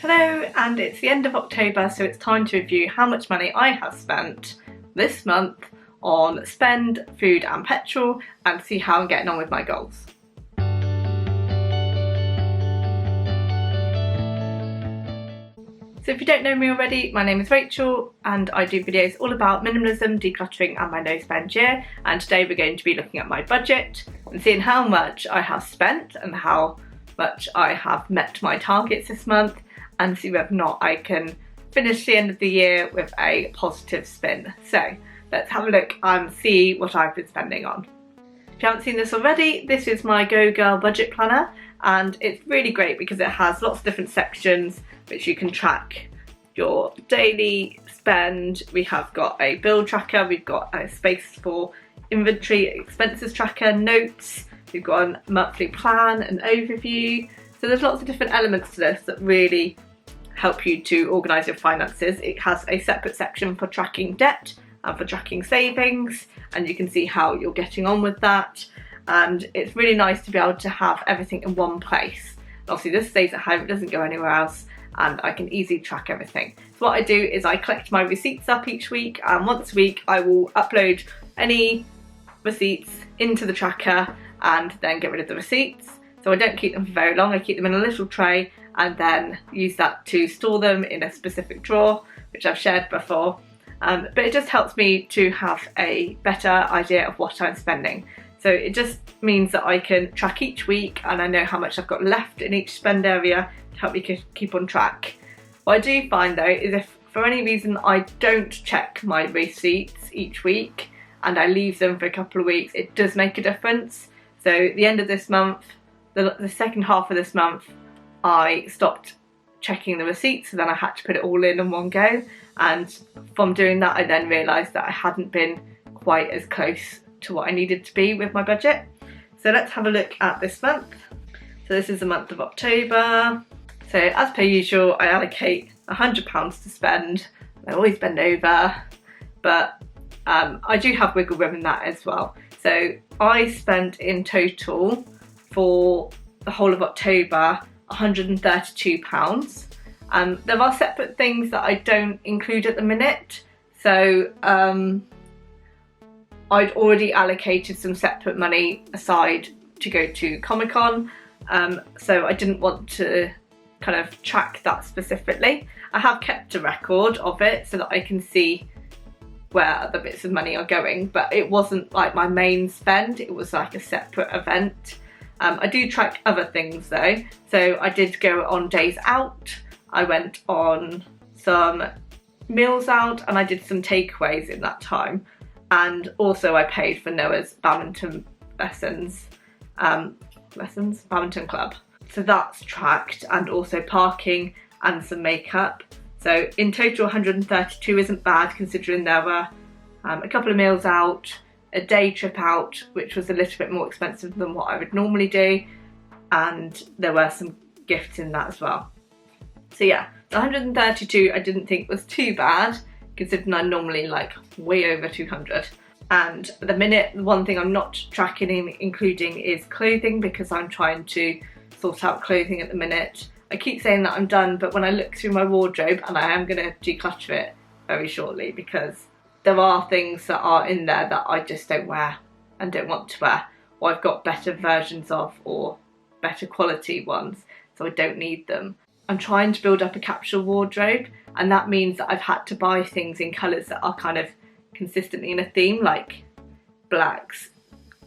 Hello, and it's the end of October, so it's time to review how much money I have spent this month on spend, food and petrol, and see how I'm getting on with my goals. So if you don't know me already, my name is Rachel and I do videos all about minimalism, decluttering and my no spend year, and today we're going to be looking at my budget and seeing how much I have spent and how much I have met my targets this month, and see whether or not I can finish the end of the year with a positive spin. So let's have a look and see what I've been spending on. If you haven't seen this already, this is my Go Girl budget planner, and it's really great because it has lots of different sections which you can track your daily spend. We have got a bill tracker, we've got a space for inventory, expenses tracker, notes, we've got a monthly plan, an overview. So there's lots of different elements to this that really help you to organise your finances. It has a separate section for tracking debt and for tracking savings, and you can see how you're getting on with that. And it's really nice to be able to have everything in one place. Obviously this stays at home, it doesn't go anywhere else, and I can easily track everything. So what I do is I collect my receipts up each week, and once a week I will upload any receipts into the tracker and then get rid of the receipts. So I don't keep them for very long, I keep them in a little tray and then use that to store them in a specific drawer, which I've shared before. But it just helps me to have a better idea of what I'm spending. So it just means that I can track each week and I know how much I've got left in each spend area to help me keep on track. What I do find though is if for any reason I don't check my receipts each week and I leave them for a couple of weeks, it does make a difference. So at the end of this month, the second half of this month, I stopped checking the receipts, so then I had to put it all in one go, and from doing that I then realised that I hadn't been quite as close to what I needed to be with my budget. So let's have a look at this month. So this is the month of October. So as per usual I allocate £100 to spend. I always spend over, but I do have wiggle room in that as well. So I spent in total for the whole of October £132. There are separate things that I don't include at the minute. So I'd already allocated some separate money aside to go to Comic-Con, so I didn't want to kind of track that specifically. I have kept a record of it so that I can see where other bits of money are going, but it wasn't like my main spend, it was like a separate event. I do track other things though, so I did go on days out, I went on some meals out and I did some takeaways in that time, and also I paid for Noah's badminton badminton club. So that's tracked, and also parking and some makeup. So in total 132 isn't bad considering there were a couple of meals out, a day trip out which was a little bit more expensive than what I would normally do, and there were some gifts in that as well. So yeah, the 132 I didn't think was too bad considering I'm normally like way over 200. And at the minute, the one thing I'm not tracking and including is clothing, because I'm trying to sort out clothing at the minute. I keep saying that I'm done, but when I look through my wardrobe, and I am going to declutter it very shortly because there are things that are in there that I just don't wear and don't want to wear, or I've got better versions of or better quality ones, so I don't need them. I'm trying to build up a capsule wardrobe, and that means that I've had to buy things in colours that are kind of consistently in a theme, like blacks,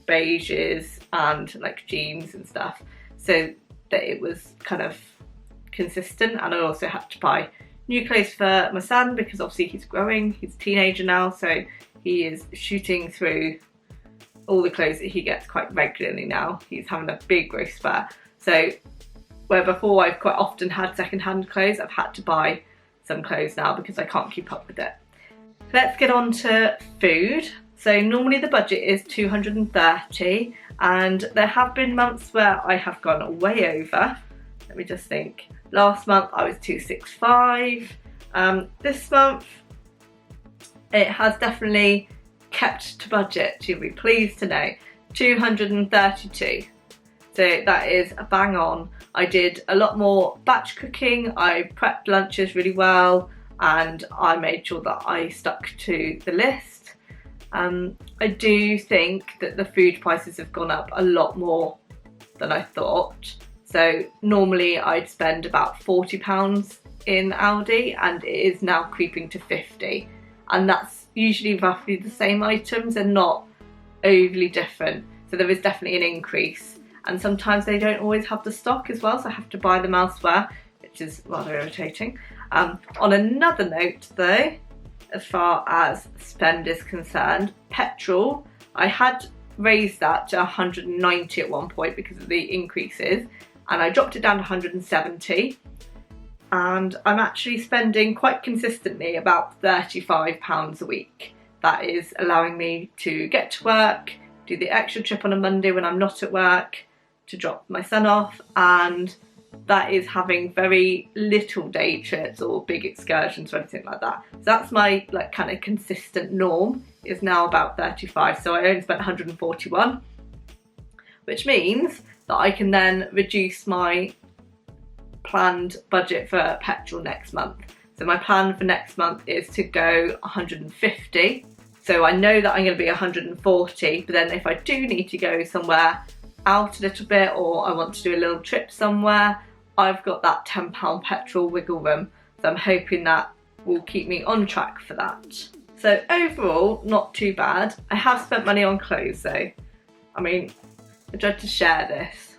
beiges and like jeans and stuff, so that it was kind of consistent. And I also had to buy new clothes for my son because obviously he's growing, he's a teenager now, so he is shooting through all the clothes that he gets quite regularly now. He's having a big growth spurt. So where before I've quite often had second-hand clothes, I've had to buy some clothes now because I can't keep up with it. Let's get on to food. So normally the budget is 230, and there have been months where I have gone way over. Let me just think. Last month I was 265. This month it has definitely kept to budget, you'll be pleased to know, 232. So that is a bang on. I did a lot more batch cooking, I prepped lunches really well, and I made sure that I stuck to the list. I do think that the food prices have gone up a lot more than I thought. So normally I'd spend about £40 in Aldi, and it is now creeping to 50, and that's usually roughly the same items and not overly different. So there is definitely an increase, and sometimes they don't always have the stock as well, so I have to buy them elsewhere, which is rather irritating. On another note though, as far as spend is concerned, petrol, I had raised that to 190 at one point because of the increases, and I dropped it down to 170, and I'm actually spending quite consistently about £35 a week. That is allowing me to get to work, do the extra trip on a Monday when I'm not at work, to drop my son off, and that is having very little day trips or big excursions or anything like that. So that's my like kind of consistent norm, is now about 35. So I only spent 141, which means that I can then reduce my planned budget for petrol next month. So my plan for next month is to go 150. So I know that I'm going to be 140, but then if I do need to go somewhere out a little bit, or I want to do a little trip somewhere, I've got that £10 petrol wiggle room. So I'm hoping that will keep me on track for that. So overall, not too bad. I have spent money on clothes though. I mean, I tried to share this.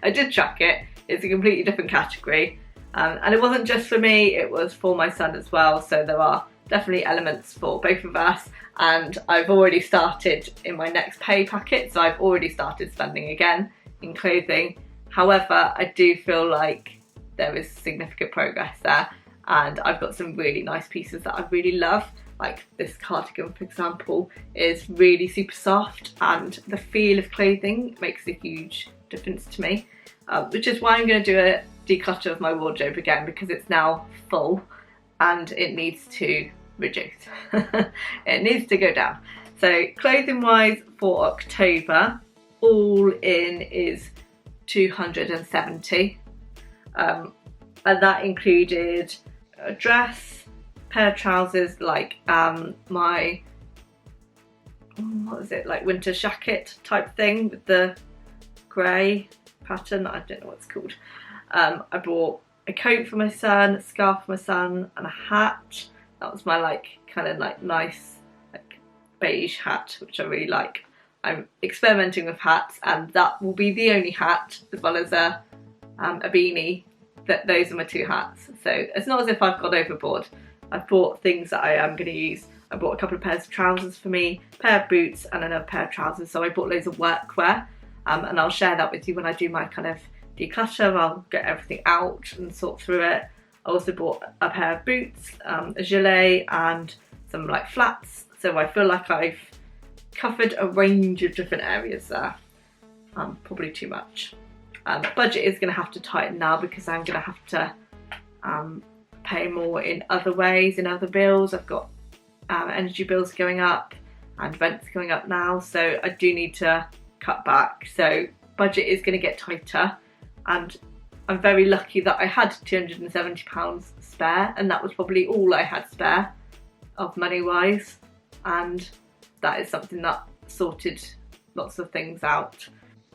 I did track it. It's a completely different category. And it wasn't just for me, it was for my son as well. So there are definitely elements for both of us. And I've already started in my next pay packet, so I've already started spending again in clothing. However, I do feel like there is significant progress there, and I've got some really nice pieces that I really love. Like this cardigan, for example, is really super soft, and the feel of clothing makes a huge difference to me, which is why I'm going to do a declutter of my wardrobe again, because it's now full and it needs to reduce. It needs to go down. So clothing wise for October, all in is 270, and that included a dress, pair of trousers, like my, what is it, like winter jacket type thing with the grey pattern, I don't know what it's called. I bought a coat for my son, a scarf for my son, and a hat. That was my like kind of like nice like beige hat, which I really like. I'm experimenting with hats, and that will be the only hat, as well as a beanie. Those are my two hats. So it's not as if I've gone overboard. I've bought things that I am going to use. I bought a couple of pairs of trousers for me, a pair of boots, and another pair of trousers. So I bought loads of workwear, and I'll share that with you when I do my kind of declutter. I'll get everything out and sort through it. I also bought a pair of boots, a gilet, and some like flats. So I feel like I've covered a range of different areas there. Probably too much. Budget is going to have to tighten now, because I'm going to have to pay more in other ways, in other bills. I've got energy bills going up and rent's going up now, so I do need to cut back. So budget is going to get tighter, and I'm very lucky that I had £270 spare, and that was probably all I had spare of money wise, and that is something that sorted lots of things out,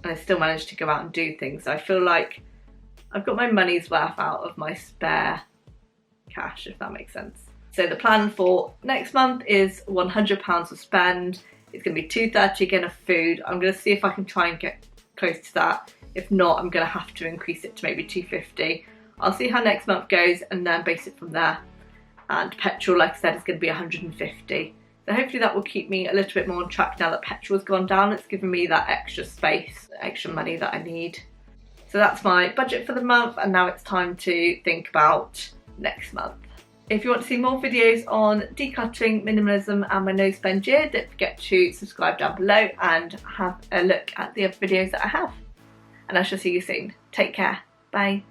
and I still managed to go out and do things. So I feel like I've got my money's worth out of my spare cash, if that makes sense. So the plan for next month is £100 of spend. It's going to be £230 again of food. I'm going to see if I can try and get close to that. If not, I'm going to have to increase it to maybe £250. I'll see how next month goes and then base it from there. And petrol, like I said, is going to be £150. So hopefully that will keep me a little bit more on track now that petrol has gone down. It's given me that extra space, extra money that I need. So that's my budget for the month, and now it's time to think about next month. If you want to see more videos on decluttering, minimalism and my no spend year, don't forget to subscribe down below and have a look at the other videos that I have. And I shall see you soon. Take care. Bye.